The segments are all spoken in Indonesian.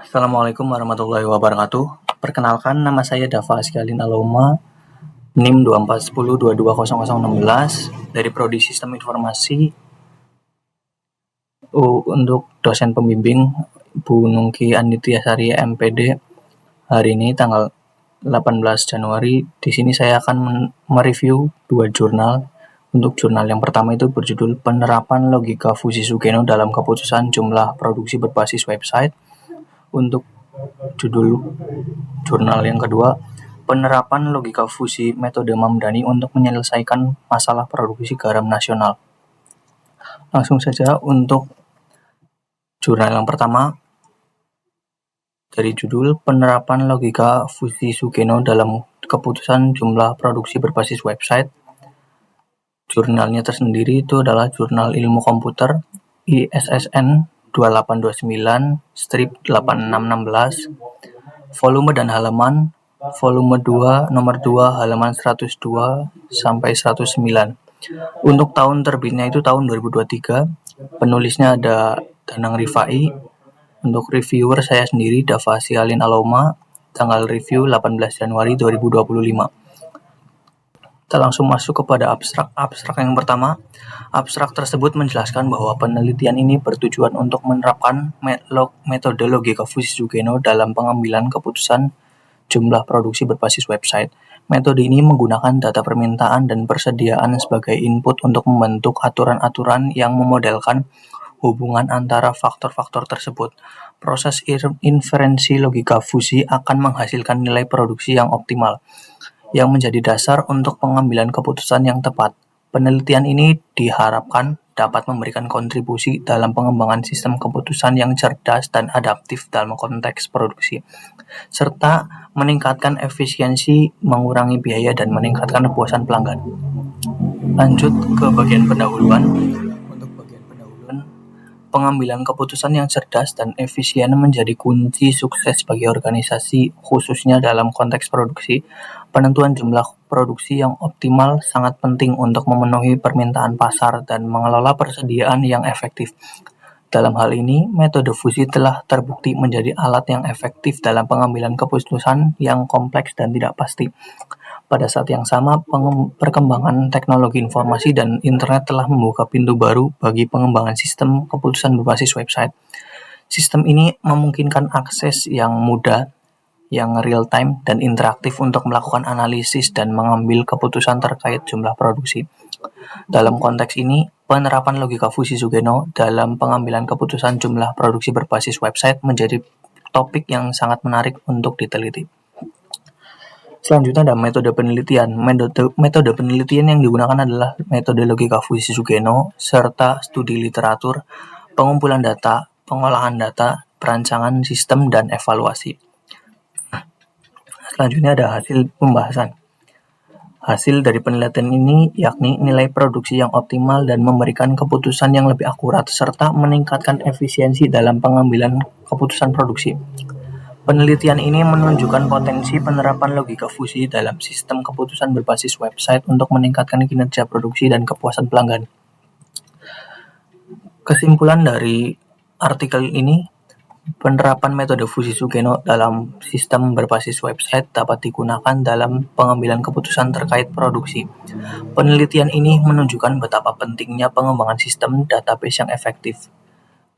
Assalamualaikum warahmatullahi wabarakatuh. Perkenalkan, nama saya Dava Askalin Aloma, NIM 2410220016 dari Prodi Sistem Informasi. Untuk dosen pembimbing Bu Nungki Andityasari MPD, hari ini tanggal 18 Januari. Di sini saya akan mereview dua jurnal. Untuk jurnal yang pertama itu berjudul Penerapan Logika Fusi Sugeno dalam Keputusan Jumlah Produksi Berbasis Website. Untuk judul jurnal yang kedua, Penerapan Logika Fusi Metode Mamdani untuk Menyelesaikan Masalah Produksi Garam Nasional. Langsung saja untuk jurnal yang pertama, dari judul Penerapan Logika Fusi Sugeno dalam Keputusan Jumlah Produksi Berbasis Website. Jurnalnya tersendiri itu adalah Jurnal Ilmu Komputer ISSN 2829-8616, volume dan halaman volume 2 nomor 2 halaman 102 sampai 109. Untuk tahun terbitnya itu tahun 2023. Penulisnya ada Danang Rifai. Untuk reviewer saya sendiri Dava Askalin Aloma. Tanggal review 18 Januari 2025. Kita langsung masuk kepada abstrak yang pertama. Abstrak tersebut menjelaskan bahwa penelitian ini bertujuan untuk menerapkan metode logika Fusi Sugeno dalam pengambilan keputusan jumlah produksi berbasis website. Metode ini menggunakan data permintaan dan persediaan sebagai input untuk membentuk aturan-aturan yang memodelkan hubungan antara faktor-faktor tersebut. Proses inferensi logika fusi akan menghasilkan nilai produksi yang optimal, yang menjadi dasar untuk pengambilan keputusan yang tepat. Penelitian ini diharapkan dapat memberikan kontribusi dalam pengembangan sistem keputusan yang cerdas dan adaptif dalam konteks produksi, serta meningkatkan efisiensi, mengurangi biaya, dan meningkatkan kepuasan pelanggan. Lanjut ke bagian pendahuluan. Untuk bagian pendahuluan, pengambilan keputusan yang cerdas dan efisien menjadi kunci sukses bagi organisasi, khususnya dalam konteks produksi. Penentuan jumlah produksi yang optimal sangat penting untuk memenuhi permintaan pasar dan mengelola persediaan yang efektif. Dalam hal ini, metode fusi telah terbukti menjadi alat yang efektif dalam pengambilan keputusan yang kompleks dan tidak pasti. Pada saat yang sama, perkembangan teknologi informasi dan internet telah membuka pintu baru bagi pengembangan sistem keputusan berbasis website. Sistem ini memungkinkan akses yang mudah, yang real-time dan interaktif untuk melakukan analisis dan mengambil keputusan terkait jumlah produksi. Dalam konteks ini, penerapan logika Fusi Sugeno dalam pengambilan keputusan jumlah produksi berbasis website menjadi topik yang sangat menarik untuk diteliti. Selanjutnya ada metode penelitian. Metode penelitian yang digunakan adalah metode logika Fusi Sugeno serta studi literatur, pengumpulan data, pengolahan data, perancangan sistem, dan evaluasi. Selanjutnya ada hasil pembahasan. Hasil dari penelitian ini yakni nilai produksi yang optimal dan memberikan keputusan yang lebih akurat serta meningkatkan efisiensi dalam pengambilan keputusan produksi. Penelitian ini menunjukkan potensi penerapan logika fusi dalam sistem keputusan berbasis website untuk meningkatkan kinerja produksi dan kepuasan pelanggan. Kesimpulan dari artikel ini, penerapan metode Fusi Sugeno dalam sistem berbasis website dapat digunakan dalam pengambilan keputusan terkait produksi. Penelitian ini menunjukkan betapa pentingnya pengembangan sistem database yang efektif,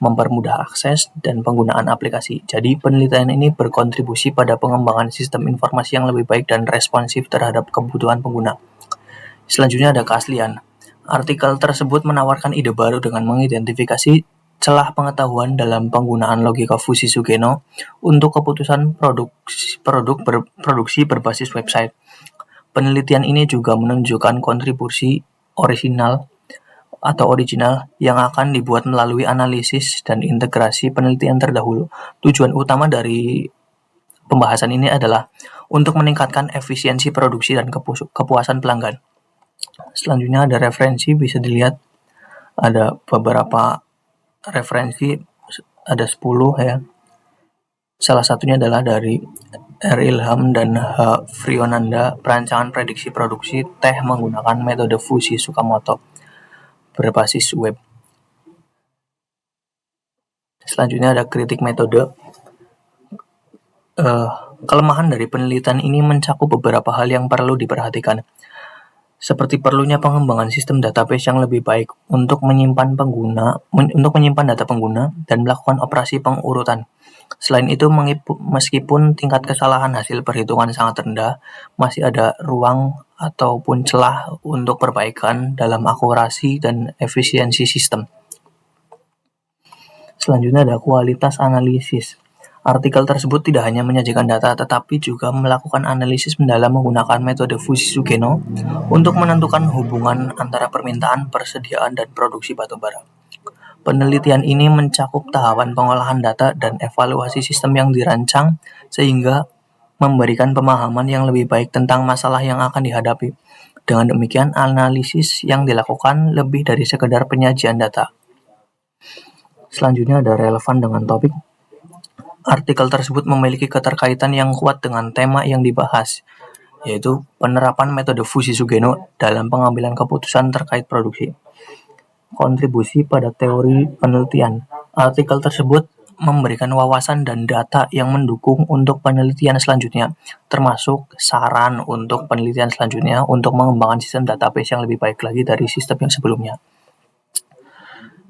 mempermudah akses dan penggunaan aplikasi. Jadi, penelitian ini berkontribusi pada pengembangan sistem informasi yang lebih baik dan responsif terhadap kebutuhan pengguna. Selanjutnya ada keaslian. Artikel tersebut menawarkan ide baru dengan mengidentifikasi celah pengetahuan dalam penggunaan logika Fusi Sugeno untuk keputusan produksi berbasis website. Penelitian ini juga menunjukkan kontribusi original yang akan dibuat melalui analisis dan integrasi penelitian terdahulu. Tujuan utama dari pembahasan ini adalah untuk meningkatkan efisiensi produksi dan kepuasan pelanggan. Selanjutnya ada referensi, bisa dilihat ada beberapa referensi, ada 10 ya. Salah satunya adalah dari R. Ilham dan H. Frionanda, perancangan prediksi produksi teh menggunakan metode Fusi Sukamoto berbasis web. Selanjutnya ada kritik metode. Kelemahan dari penelitian ini mencakup beberapa hal yang perlu diperhatikan, seperti perlunya pengembangan sistem database yang lebih baik untuk menyimpan data pengguna dan melakukan operasi pengurutan. Selain itu, meskipun tingkat kesalahan hasil perhitungan sangat rendah, masih ada ruang ataupun celah untuk perbaikan dalam akurasi dan efisiensi sistem. Selanjutnya ada kualitas analisis. Artikel tersebut tidak hanya menyajikan data, tetapi juga melakukan analisis mendalam menggunakan metode Fuji-Sugeno untuk menentukan hubungan antara permintaan, persediaan, dan produksi batubara. Penelitian ini mencakup tahapan pengolahan data dan evaluasi sistem yang dirancang sehingga memberikan pemahaman yang lebih baik tentang masalah yang akan dihadapi. Dengan demikian, analisis yang dilakukan lebih dari sekedar penyajian data. Selanjutnya ada relevan dengan topik. Artikel tersebut memiliki keterkaitan yang kuat dengan tema yang dibahas, yaitu penerapan metode Fuji-Sugeno dalam pengambilan keputusan terkait produksi. Kontribusi pada teori penelitian. Artikel tersebut memberikan wawasan dan data yang mendukung untuk penelitian selanjutnya, termasuk saran untuk penelitian selanjutnya untuk mengembangkan sistem database yang lebih baik lagi dari sistem yang sebelumnya.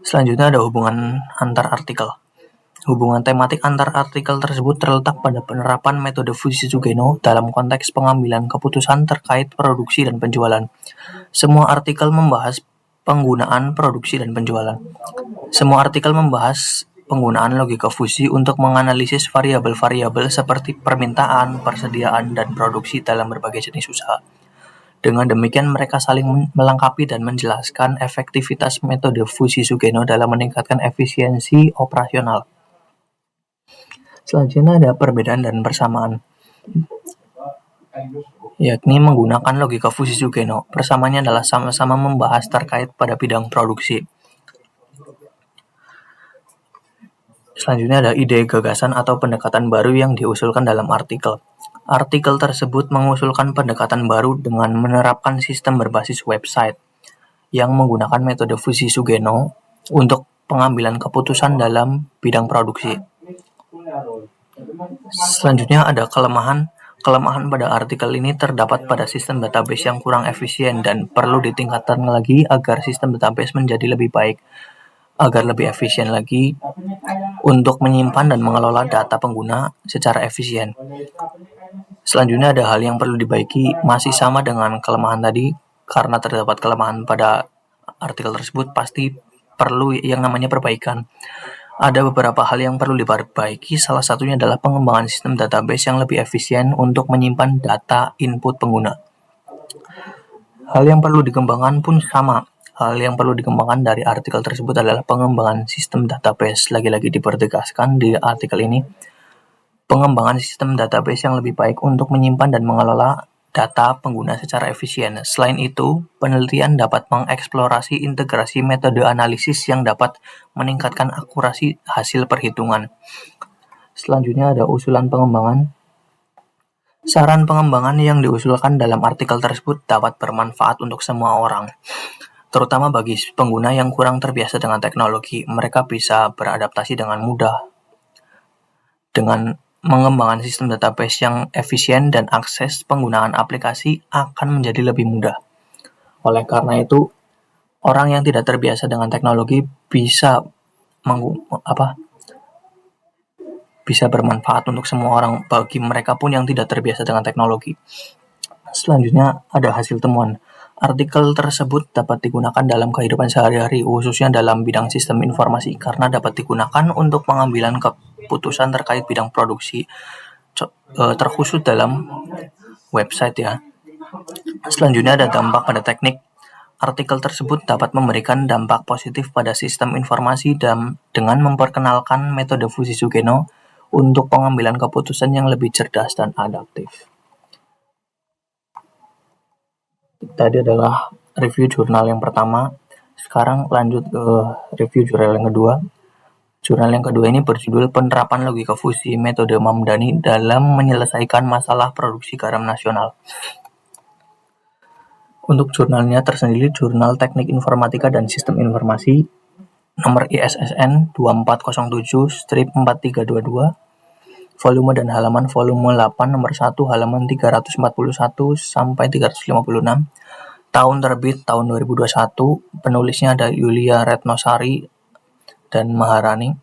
Selanjutnya ada hubungan antar artikel. Hubungan tematik antar artikel tersebut terletak pada penerapan metode Fuji-Sugeno dalam konteks pengambilan keputusan terkait produksi dan penjualan. Semua artikel membahas penggunaan produksi dan penjualan. Semua artikel membahas penggunaan logika Fuji untuk menganalisis variabel-variabel seperti permintaan, persediaan, dan produksi dalam berbagai jenis usaha. Dengan demikian, mereka saling melengkapi dan menjelaskan efektivitas metode Fuji-Sugeno dalam meningkatkan efisiensi operasional. Selanjutnya ada perbedaan dan persamaan, yakni menggunakan logika Fuji-Sugeno. Persamaannya adalah sama-sama membahas terkait pada bidang produksi. Selanjutnya ada ide, gagasan, atau pendekatan baru yang diusulkan dalam artikel. Artikel tersebut mengusulkan pendekatan baru dengan menerapkan sistem berbasis website yang menggunakan metode Fuji-Sugeno untuk pengambilan keputusan dalam bidang produksi. Selanjutnya ada kelemahan. Kelemahan pada artikel ini terdapat pada sistem database yang kurang efisien dan perlu ditingkatkan lagi agar sistem database menjadi lebih baik, agar lebih efisien lagi untuk menyimpan dan mengelola data pengguna secara efisien. Selanjutnya ada hal yang perlu dibaiki, masih sama dengan kelemahan tadi, karena terdapat kelemahan pada artikel tersebut pasti perlu yang namanya perbaikan. Ada beberapa hal yang perlu diperbaiki, salah satunya adalah pengembangan sistem database yang lebih efisien untuk menyimpan data input pengguna. Hal yang perlu dikembangkan pun sama. Hal yang perlu dikembangkan dari artikel tersebut adalah pengembangan sistem database. Lagi-lagi dipertegaskan di artikel ini, pengembangan sistem database yang lebih baik untuk menyimpan dan mengelola data pengguna secara efisien. Selain itu, penelitian dapat mengeksplorasi integrasi metode analisis yang dapat meningkatkan akurasi hasil perhitungan. Selanjutnya ada usulan pengembangan. Saran pengembangan yang diusulkan dalam artikel tersebut dapat bermanfaat untuk semua orang, terutama bagi pengguna yang kurang terbiasa dengan teknologi. Mereka bisa beradaptasi dengan mudah dengan mengembangkan sistem database yang efisien dan akses penggunaan aplikasi akan menjadi lebih mudah. Oleh karena itu, orang yang tidak terbiasa dengan teknologi bisa bermanfaat untuk semua orang, bagi mereka pun yang tidak terbiasa dengan teknologi. Selanjutnya ada hasil temuan. Artikel tersebut dapat digunakan dalam kehidupan sehari-hari, khususnya dalam bidang sistem informasi, karena dapat digunakan untuk pengambilan keputusan terkait bidang produksi, terkhusus dalam website ya. Selanjutnya ada dampak pada teknik. Artikel tersebut dapat memberikan dampak positif pada sistem informasi dengan memperkenalkan metode Fuji-Sugeno untuk pengambilan keputusan yang lebih cerdas dan adaptif. Tadi adalah review jurnal yang pertama. Sekarang lanjut ke review jurnal yang kedua. Jurnal yang kedua ini berjudul Penerapan Logika Fuji Metode Mamdani dalam Menyelesaikan Masalah Produksi Garam Nasional. Untuk jurnalnya tersendiri Jurnal Teknik Informatika dan Sistem Informasi nomor ISSN 2407/4322 volume dan halaman volume 8 nomor 1 halaman 341 sampai 356. Tahun terbit tahun 2021. Penulisnya ada Yulia Retnosari dan Maharani.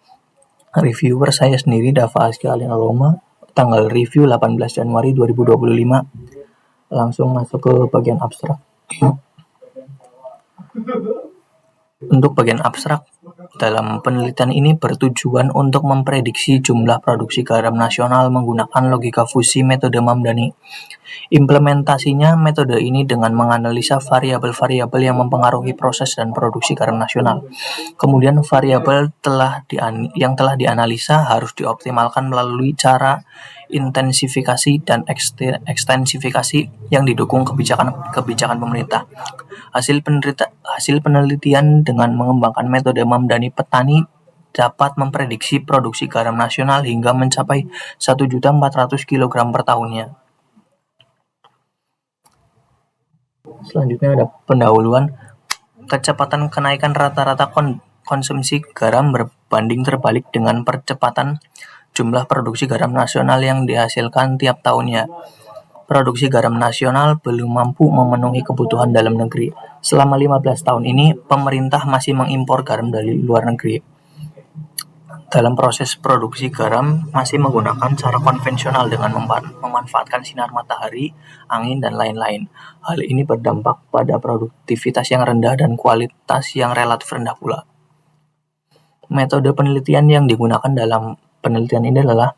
Reviewer saya sendiri Dava Askia Alina Roma. Tanggal review 18 Januari 2025. Langsung masuk ke bagian abstrak. Untuk bagian abstrak, dalam penelitian ini bertujuan untuk memprediksi jumlah produksi garam nasional menggunakan logika fusi metode Mamdani. Implementasinya metode ini dengan menganalisa variabel-variabel yang mempengaruhi proses dan produksi garam nasional. Kemudian variabel yang telah dianalisa harus dioptimalkan melalui cara intensifikasi dan ekstensifikasi yang didukung kebijakan pemerintah. Hasil penelitian dengan mengembangkan metode Mamdani, petani dapat memprediksi produksi garam nasional hingga mencapai 1.400.000 kg per tahunnya. Selanjutnya ada pendahuluan. Kecepatan kenaikan rata-rata konsumsi garam berbanding terbalik dengan percepatan jumlah produksi garam nasional yang dihasilkan tiap tahunnya. Produksi garam nasional belum mampu memenuhi kebutuhan dalam negeri. Selama 15 tahun ini, pemerintah masih mengimpor garam dari luar negeri. Dalam proses produksi garam masih menggunakan cara konvensional dengan memanfaatkan sinar matahari, angin, dan lain-lain. Hal ini berdampak pada produktivitas yang rendah dan kualitas yang relatif rendah pula. Metode penelitian yang digunakan dalam penelitian ini adalah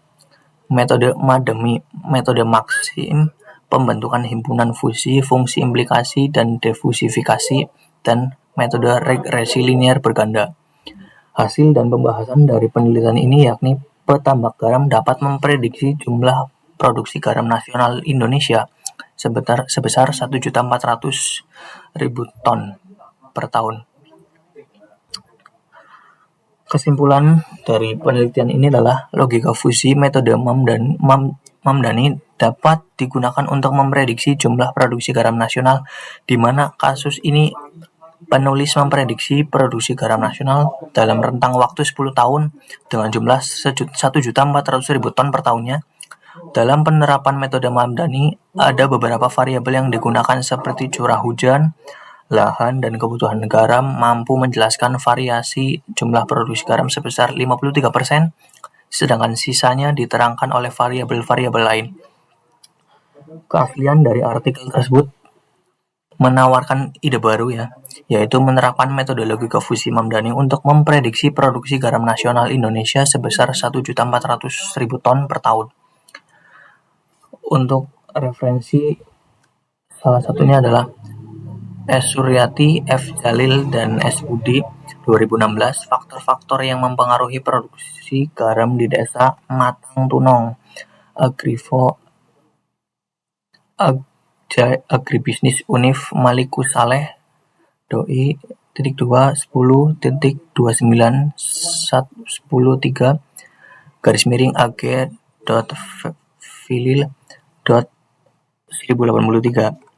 metode Mademi, metode Maxim, pembentukan himpunan fusi, fungsi implikasi, dan defusifikasi, dan metode regresi linier berganda. Hasil dan pembahasan dari penelitian ini yakni petambak garam dapat memprediksi jumlah produksi garam nasional Indonesia sebesar 1.400.000 ton per tahun. Kesimpulan dari penelitian ini adalah logika fusi metode Mamdani dapat digunakan untuk memprediksi jumlah produksi garam nasional, di mana kasus ini penulis memprediksi produksi garam nasional dalam rentang waktu 10 tahun dengan jumlah 1.400.000 ton per tahunnya. Dalam penerapan metode Mamdani, ada beberapa variabel yang digunakan seperti curah hujan, lahan, dan kebutuhan garam mampu menjelaskan variasi jumlah produksi garam sebesar 53%, sedangkan sisanya diterangkan oleh variabel-variabel lain. Keaslian dari artikel tersebut menawarkan ide baru yaitu menerapkan metodologi fusi Mamdani untuk memprediksi produksi garam nasional Indonesia sebesar 1.400.000 ton per tahun. Untuk referensi salah satunya adalah S. Suryati, F. Jalil, dan S. Budi 2016, faktor-faktor yang mempengaruhi produksi garam di desa Matang Tunong, Agribisnis Univ Maliku Saleh, doi .2 10.29.103 ag.filil.1083.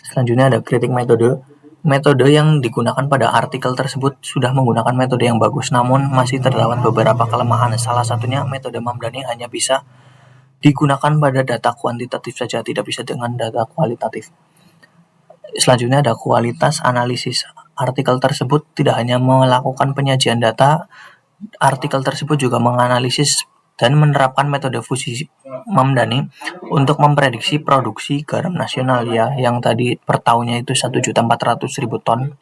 Selanjutnya ada kritik metode. Metode yang digunakan pada artikel tersebut sudah menggunakan metode yang bagus, namun masih terdapat beberapa kelemahan. Salah satunya metode Mamdani hanya bisa digunakan pada data kuantitatif saja, tidak bisa dengan data kualitatif. Selanjutnya ada kualitas analisis. Artikel tersebut tidak hanya melakukan penyajian data, artikel tersebut juga menganalisis dan menerapkan metode fusi Mamdani untuk memprediksi produksi garam nasional yang tadi per tahunnya itu 1.400.000 ton.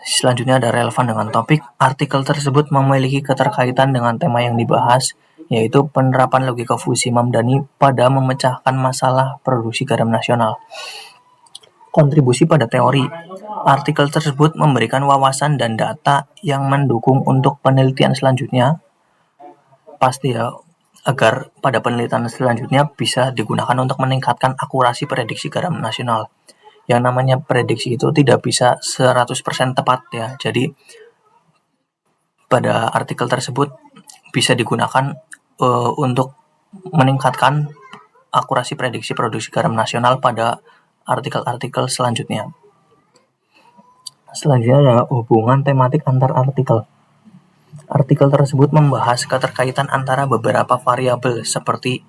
Selanjutnya ada relevan dengan topik. Artikel tersebut memiliki keterkaitan dengan tema yang dibahas, yaitu penerapan logika fusi Mamdani pada memecahkan masalah produksi garam nasional. Kontribusi pada teori. Artikel tersebut memberikan wawasan dan data yang mendukung untuk penelitian selanjutnya. Pasti agar pada penelitian selanjutnya bisa digunakan untuk meningkatkan akurasi prediksi garam nasional. Yang namanya prediksi itu tidak bisa 100% tepat Jadi pada artikel tersebut bisa digunakan untuk meningkatkan akurasi prediksi produksi garam nasional pada artikel-artikel selanjutnya. Selanjutnya adalah hubungan tematik antar artikel. Artikel tersebut membahas keterkaitan antara beberapa variabel seperti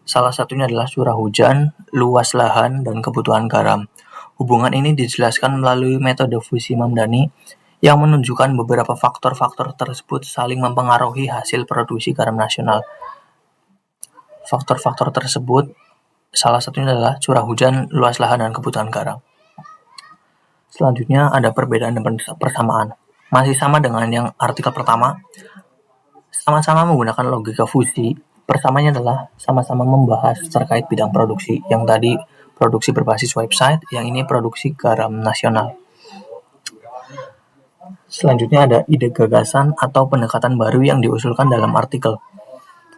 salah satunya adalah curah hujan, luas lahan, dan kebutuhan garam. Hubungan ini dijelaskan melalui metode fusi Mamdani yang menunjukkan beberapa faktor-faktor tersebut saling mempengaruhi hasil produksi garam nasional. Faktor-faktor tersebut salah satunya adalah curah hujan, luas lahan, dan kebutuhan garam. Selanjutnya ada perbedaan dan persamaan. Masih sama dengan yang artikel pertama, sama-sama menggunakan logika fusi. Persamanya adalah sama-sama membahas terkait bidang produksi. Yang tadi produksi berbasis website, yang ini produksi garam nasional. Selanjutnya ada ide gagasan atau pendekatan baru yang diusulkan dalam artikel.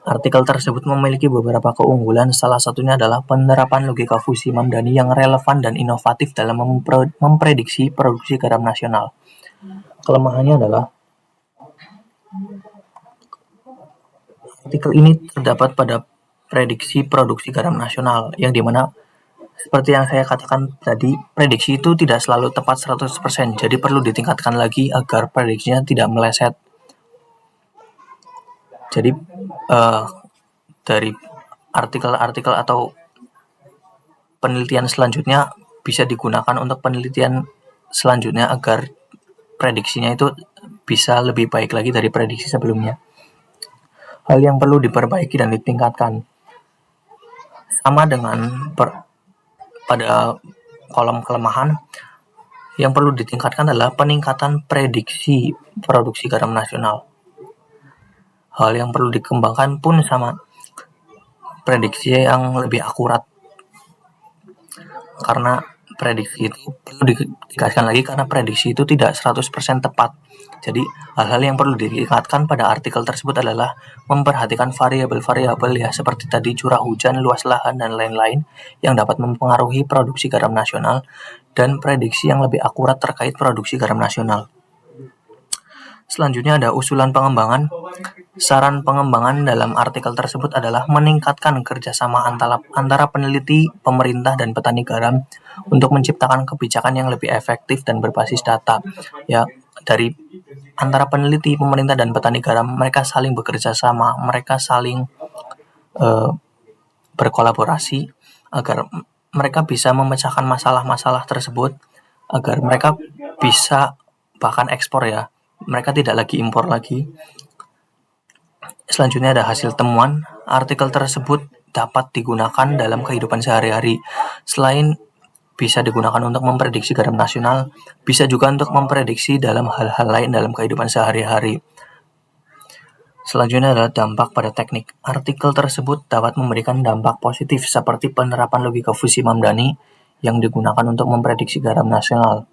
Artikel tersebut memiliki beberapa keunggulan, salah satunya adalah penerapan logika fusi Mamdani yang relevan dan inovatif dalam memprediksi produksi garam nasional. Kelemahannya adalah artikel ini terdapat pada prediksi produksi garam nasional, yang dimana seperti yang saya katakan tadi, prediksi itu tidak selalu tepat 100%, jadi perlu ditingkatkan lagi agar prediksinya tidak meleset. Jadi dari artikel-artikel atau penelitian selanjutnya bisa digunakan untuk penelitian selanjutnya agar prediksinya itu bisa lebih baik lagi dari prediksi sebelumnya. Hal yang perlu diperbaiki dan ditingkatkan sama dengan pada kolom kelemahan, yang perlu ditingkatkan adalah peningkatan prediksi produksi garam nasional. Hal yang perlu dikembangkan pun sama, prediksi yang lebih akurat. Karena prediksi itu perlu ditegaskan lagi, karena prediksi itu tidak 100% tepat. Jadi hal-hal yang perlu ditingkatkan pada artikel tersebut adalah memperhatikan variabel-variabel ya, seperti tadi curah hujan, luas lahan, dan lain-lain yang dapat mempengaruhi produksi garam nasional, dan prediksi yang lebih akurat terkait produksi garam nasional. Selanjutnya ada usulan pengembangan. Saran pengembangan dalam artikel tersebut adalah meningkatkan kerjasama antara peneliti, pemerintah, dan petani garam untuk menciptakan kebijakan yang lebih efektif dan berbasis data. Ya, dari antara peneliti, pemerintah, dan petani garam, mereka saling bekerja sama, mereka saling berkolaborasi agar mereka bisa memecahkan masalah-masalah tersebut, agar mereka bisa bahkan ekspor ya. Mereka tidak lagi impor lagi. Selanjutnya ada hasil temuan. Artikel tersebut dapat digunakan dalam kehidupan sehari-hari. Selain bisa digunakan untuk memprediksi garam nasional, bisa juga untuk memprediksi dalam hal-hal lain dalam kehidupan sehari-hari. Selanjutnya adalah dampak pada teknik. Artikel tersebut dapat memberikan dampak positif seperti penerapan logika fusi Mamdani yang digunakan untuk memprediksi garam nasional.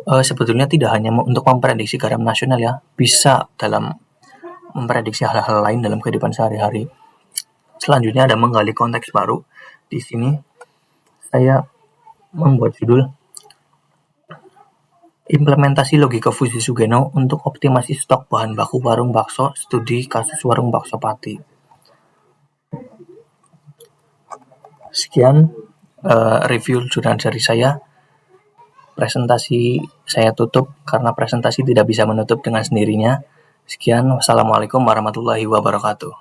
Sebetulnya tidak hanya untuk memprediksi garam nasional ya, bisa dalam memprediksi hal-hal lain dalam kehidupan sehari-hari. Selanjutnya ada menggali konteks baru. Di sini saya membuat judul Implementasi Logika Fusi Sugeno untuk Optimasi Stok Bahan Baku Warung Bakso, Studi Kasus Warung Bakso Pati. Sekian review jurnal dari saya. Presentasi saya tutup karena presentasi tidak bisa menutup dengan sendirinya. Sekian, wassalamualaikum warahmatullahi wabarakatuh.